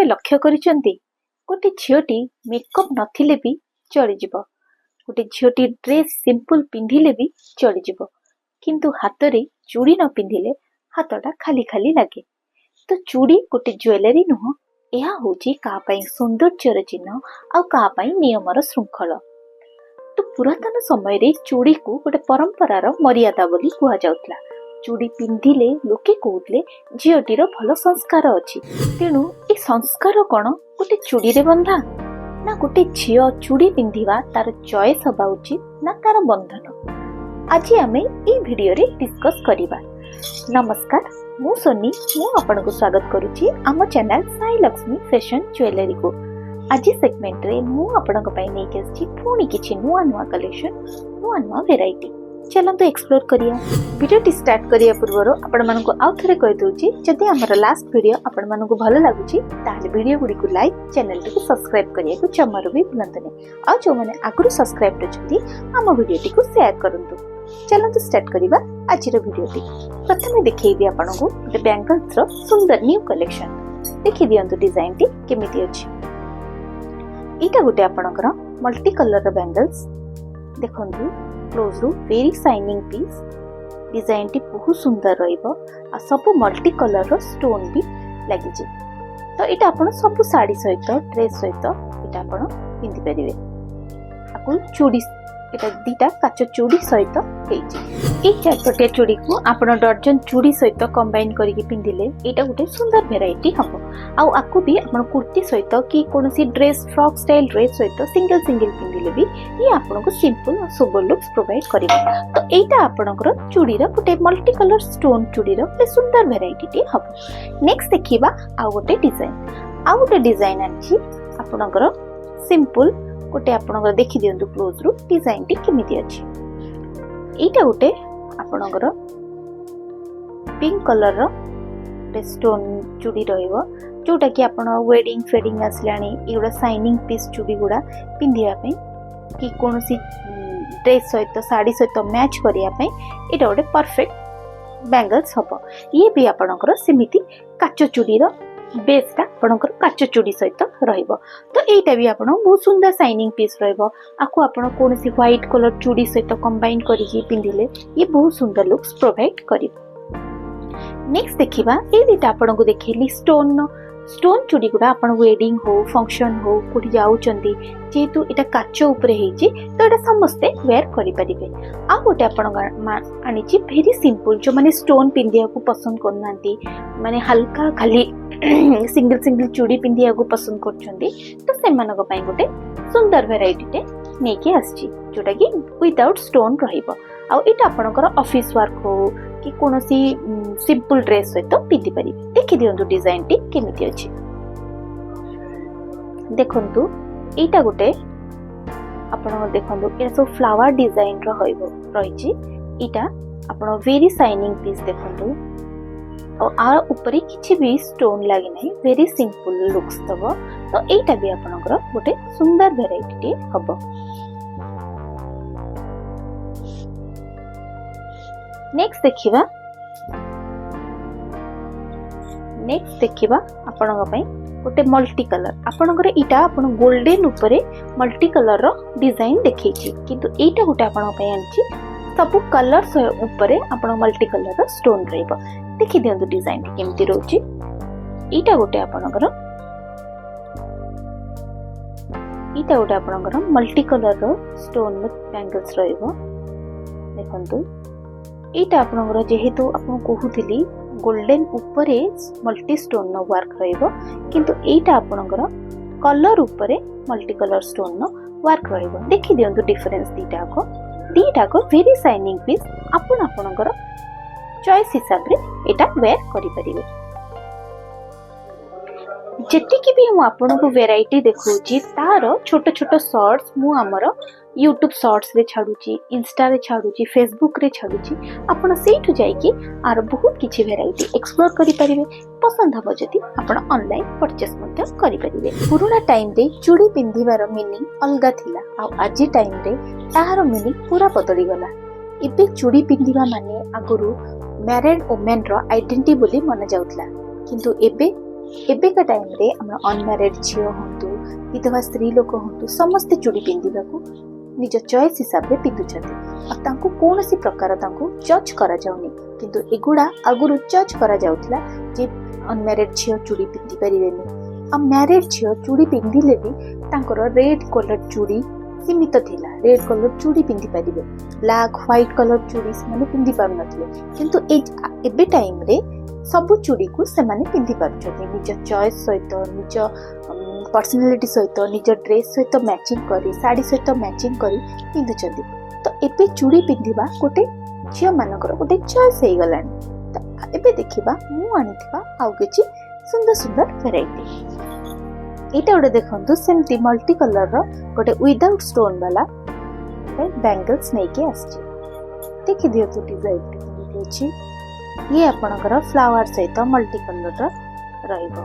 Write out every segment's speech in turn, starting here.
लक्ष्य करिसेंती गोटे झीटी मेकअप नथिले भी चलीजिव गोटे झीटी ड्रेस सिंपल पिंधिले भी चलीजिव किंतु हाथ रे चूड़ी न पिंधिले हाथटा खाली खाली लगे। तो चूड़ी गोटे ज्वेलरी नुह यह होची कापाई सौंदर्यर चिन्ह आ कापाई नियमर श्रृंखल। तो पुरातन समय रे चूड़ी को गोटे परंपरार मर्यादा बोली कुहा जाउतला। चूड़ी पिंधिले लोके कहूतले झीटीर भल संस्कार अछि। तेणु ए संस्कार कौन गोटे चूड़ी रे बंधा ना गोटे झील चूड़ी पिंधिबा तार चॉइस हबा उचित ना तार बंधन। आज आमे ए वीडियो रे डिस्कस करिबा। नमस्कार, मु सोनी मु आपनको स्वागत करूची आम channel Sai Lakshmi fashion jewellery को। आज सेगमेंट रे मु आपनको पई नै केछि पुणी किछि नुवा नुवा कलेक्शन नुवा नुवा वेराइटी। चलंतु एक्सप्लोर करिया। वीडियो टी स्टार्ट करिया पूर्व आपण मानको आउ थरे कहि दोछि जदि हमर लास्ट वीडियो आपण मानको भलो लागुछि ताले वीडियो गुडी को लाइक चैनल को सब्सक्राइब करिया को जमारो भी भूलंतनी। आ जो माने आगुरु सब्सक्राइब करछथि हम वीडियो टी को शेयर करंतु। चलंतु स्टार्ट करिबा आज रो वीडियो टी। प्रथमे देखैबी आपनको गोटे बैंगल्स रो सुंदर न्यू कलेक्शन। देखि दियंतु डिजाइन टी केमिति अछि। एटा गोटे आपनकर मल्टी कलर रो बैंगल्स देखंतु क्लोज रू वेरी शाइनिंग पीस। डिजाइन टी बहुत सुंदर रहिबो आ सब मल्टी कलर रो स्टोन भी लागि जे। तो एटा आपण सब साड़ी सहित ड्रेस सहित एटा आपण पिंधि परिबे। आकु चूड़ी एटा दीटा काच चूड़ी सहित हेछि। ए चारपटिया चूड़ी को आपण डर्जन चूड़ी सहित कंबाइन करके पिंधिले एटा गोटे सुंदर वेराइटी हबो। आउ आकु भी आपण कुर्ती सहित कि कोनसी ड्रेस फ्रॉक स्टाइल ड्रेस सहित सिंगल सिंगल पिंधिले भी ये आपण को सिंपल और सोबर लुक्स प्रोवाइड करिबो। तो एटा आपणकर चूड़ी रो गोटे मल्टी कलर स्टोन चूड़ी रो एक सुंदर वेराइटी टी हबो। नेक्स्ट देखिबा आउ गोटे डिजाइन। आउ गोटे डिजाइन आछि आपणकर सिंपल गोटे आपणकर देखि दियंतु क्लोज रू डिजाइन टी केमिति अछि। एटा गोटे आपणकर पिंक कलर रो स्टोन चूड़ी रहइबो जोटा कि आपण वेडिंग फेडिंग आसलानी एगुडा शाइनिंग पीस चूड़ी गुडा पिंधिया पे कि कोनोसी ड्रेस सहित साड़ी सहित मैच करिया पे एटा गोटे परफेक्ट बैंगल्स हबो। ये भी आपणकर सिमिति काच चूड़ी रो बेसटा आपणकर काच चूड़ी सहित रहइबो। तो एटा भी आपण बहुत सुंदर शाइनिंग पीस रहइबो। आकु आपण कोनोसी व्हाइट कलर चूड़ी सहित कंबाइन करिकि पिंधिले ये बहुत सुंदर लुक्स प्रोवाइड करिबो। नेक्स्ट देखिबा ए दिटा आपनको देखैली स्टोन चूड़ी गुडा आपण वेडिंग हो फंक्शन हो कोठी जाउचंदी जेतु एटा काच ऊपर हेछि तो एटा समस्ते वेयर करि परिबे। आ गोटे आपण आनी छि वेरी सिंपल जो माने स्टोन पिंदिया को पसंद करनांती माने हल्का खाली सिंगल सिंगल चूड़ी पिंदिया को पसंद करछंदी तो सेमानक पई गोटे सुंदर वेराइटी टे नेकी आछि जोटा कि विदाउट स्टोन रहिबो। आ एटा आपणकर ऑफिस वर्क हो कि कोनोसी सिंपल ड्रेस सहित पिंधि परिबे। देखि दियंतु डिजाइन टी केमिति अछि। देखंतु एटा गोटे आपण देखंतु ए सब फ्लावर डिजाइन रो होइबो रहिछि। एटा आपण वेरी शाइनिंग पीस देखंतु और आ ऊपर किछि भी स्टोन लागि नै वेरी सिंपल लुक्स दबो। तो एटा भी आपणकर गोटे सुंदर वेराइटी टी हबो। नेक्स्ट देखिबा आपणक पई गोटे मल्टी कलर आपणकर इटा आपण गोल्डन ऊपरे मल्टी कलर रो डिजाइन देखैछि किंतु एटा गोटे आपण पई आनछि सब कलर ऊपरे आपण मल्टी कलर रो स्टोन रहइबो। देखि दियंतु डिजाइन केमति रहउछि। एटा गोटे आपणकर मल्टी कलर रो स्टोन बैंगल्स रहइबो। देखंतु एटा आपनकर जेहेतु आपन कहूथिली गोल्डन ऊपरे मल्टी स्टोन नो वर्क रहइबो किंतु एटा आपनकर कलर ऊपरे मल्टी कलर स्टोन नो वर्क रहइबो। देखि दियंतु डिफरेंस दीटा को वेरी शाइनिंग पीस आपनकर चॉइस हिसाब रे एटा वेयर करि परिबे। जेतिकी भी हम आपनको वेराइटी देखौची तार छोट छोट शॉर्ट्स मु हमर YouTube शॉर्ट्स रे छाडुची इंस्टा रे छाडुची फेसबुक रे छाडुची आपण सेठु जाई कि आर बहुत किछि वेराइटी एक्सप्लोर करि परिबे। पसंद हबो जति आपण ऑनलाइन परचेस मध्ये करि परिबे। पुराना टाइम रे चूड़ी पिंधिबार मीनिंग अलगा थिला आ आजि टाइम रे ताहार मीनिंग पूरा बदली गला। इबे चूड़ी पिंधिबा माने आगुरु मैरिड वुमेन रो आइडेंटिटी बोली माना जाउतला किंतु एबे एबेका टाइम रे हम अनमैरिड झील हूँ विधवा स्त्री लोक हूँ समस्ते चूड़ी पिंधा निज चॉइस हिसाब से पिंधुंट कौन सी प्रकार जज करा जाउनी किंतु एगुड़ा आगुरु जज करा जाउथला जे अनमैरिड झील चूड़ी पिंधि परिबेनी आ मैरिड झील चूड़ी पिंधिले भी तांकर रेड कलर चूड़ी सीमित थिला रेड कलर चूड़ी पिंधि परिबे ब्लैक व्हाइट कलर चूड़ी से पिंधि पार नथिले किंतु एबे टाइम रे सबु चूड़ी को से पिंधि पारुछथि निज चॉइस सहित निज पर्सनालिटी सहित निज ड्रेस सहित मैचिंग करी साड़ी सहित मैचिंग करी पिंधुछथि तो एबे चूड़ी पिंधिबा गोटे झियो मानकर गोटे चॉइस हे गलानी तो एबे देखिबा मु आनिथिबा आउ किछि सुंदर सुंदर वेराइटी एटा गोटे देखंतु सेमती मल्टी कलर रो गोटे विदाउट स्टोन वाला बैंगल्स नै के आछि देखि दियो तो डिजाइन केमति अछि ये आपणकर फ्लावर सहित मल्टी कलर रहिबो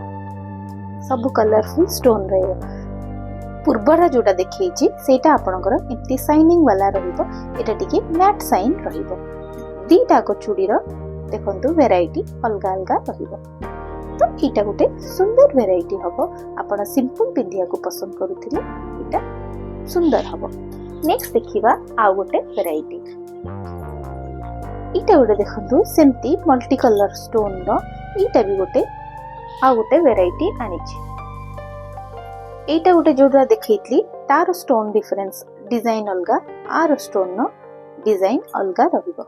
सब कलरफुल स्टोन रहिबो पूर्वरा जोटा देखैछि सेटा आपणकर एमती शाइनिंग वाला रहिबो एटा टिके मैट शाइन रहिबो दीटा को चूड़ी रो देखंतु वैरायटी अलगा अलगा रहिबो तो एटा गोटे सुंदर वैरायटी हबो आपण सिंपल पिंधिया को पसंद करूथिले एटा सुंदर हबो नेक्स्ट देखिबा आ गोटे वैरायटी इटा गोटे देखंतु सेमती मल्टी कलर स्टोन रो इटा भी गोटे आ गोटे वैरायटी आनिछि एटा गोटे जोडा देखैतली तार स्टोन डिफरेंस डिजाइन अलगा आर स्टोन नो डिजाइन अलगा रहिबो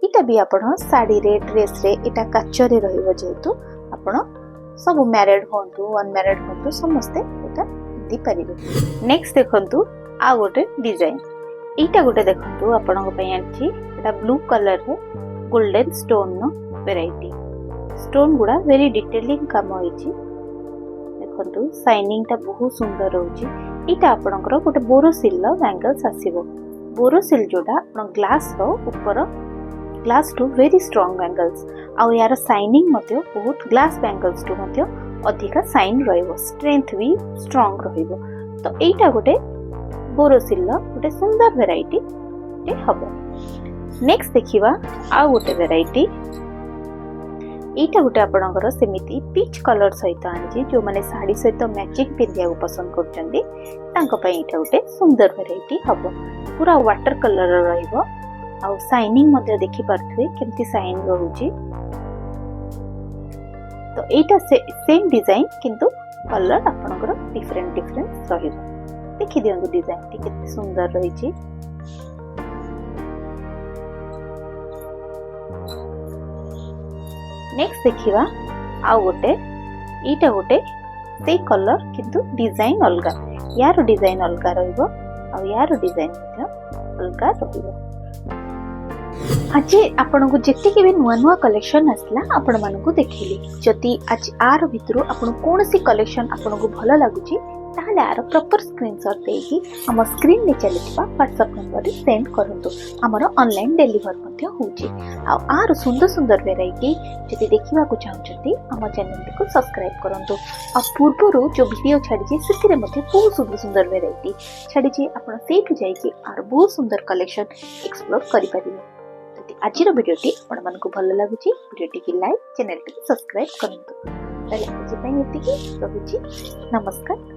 इटा भी आपण साड़ी रे ड्रेस रे इटा काचर रे रहिबो जेतु आपण सब मैरिड होंतु अनमैरिड होंतु समस्ते एटा दी परिबे नेक्स्ट देखंतु आ गोटे डिजाइन एटा गोटे देखंतु आपन पई आछि एटा ब्लू कलर रे गोल्डन स्टोन नो वैरायटी स्टोन गुडा वेरी डिटेलिंग काम होइछि देखंतु शाइनिंग ता बहुत सुंदर होछि एटा आपनकर गोटे बोरोसिल लो बैंगल्स आसीबो बोरोसिल जोडा आपन ग्लास रो ऊपर ग्लास टू वेरी स्ट्रांग बैंगल्स आ यार शाइनिंग मते बहुत ग्लास बैंगल्स टू मते अधिका शाइन रहइबो स्ट्रेंथ भी स्ट्रांग रहइबो तो एटा गोटे बोरोसिल गोटे सुंदर वैरायटी टे हबो नेक्स्ट देखिबा आ गोटे वैरायटी एटा गोटे आपनकर सेमिति पीच कलर सहित आछि जो माने साड़ी सहित मैचिंग पिंधिया को पसंद करचंदी तांको पई एटा गोटे सुंदर वैरायटी हबो पूरा वाटर कलर रहइबो आ शाइनिंग मध्य देखि पारथुए केमती शाइन रहउची तो एटा सेम डिजाइन किंतु कलर आपनकर डिफरेंट रहिबो देखि दियंतु डिजाइन टी केते सुंदर रहिची नेक्स्ट देखिबा आ गोटे एटा गोटे से कलर किंतु डिजाइन अलगा यार डिजाइन अलगा रहइबो आ यार डिजाइन मध्य अलगा रहइबो आज आपण को जेते के भी नुआ नुआ कलेक्शन आसला आपण मानन को देखिली जति आज आर भितरु आपण कोन सी कलेक्शन आपण को भलो लागुची ताहले आर प्रॉपर स्क्रीनशॉट देकी हम स्क्रीन ले चलितबा WhatsApp नंबर रे सेंड करंतु हमर ऑनलाइन डिलीवर मध्ये होची आ आर सुंदर सुंदर वैरायटी जति देखिबा को चाहउछथि हम चैनल को सब्सक्राइब करंतु आ पूर्वरो जो वीडियो छाडी सेतिरे मध्ये बहुत सुंदर सुंदर वैरायटी छाडी आपण सेठु जाई कि आर बहुत सुंदर कलेक्शन एक्सप्लोर करि परिबे आज वीडियोटी आपण मानकु भल लागुची वीडियोटी की लाइक चैनल को सब्सक्राइब करंतु ताले आज पई एतिकी रहुची नमस्कार।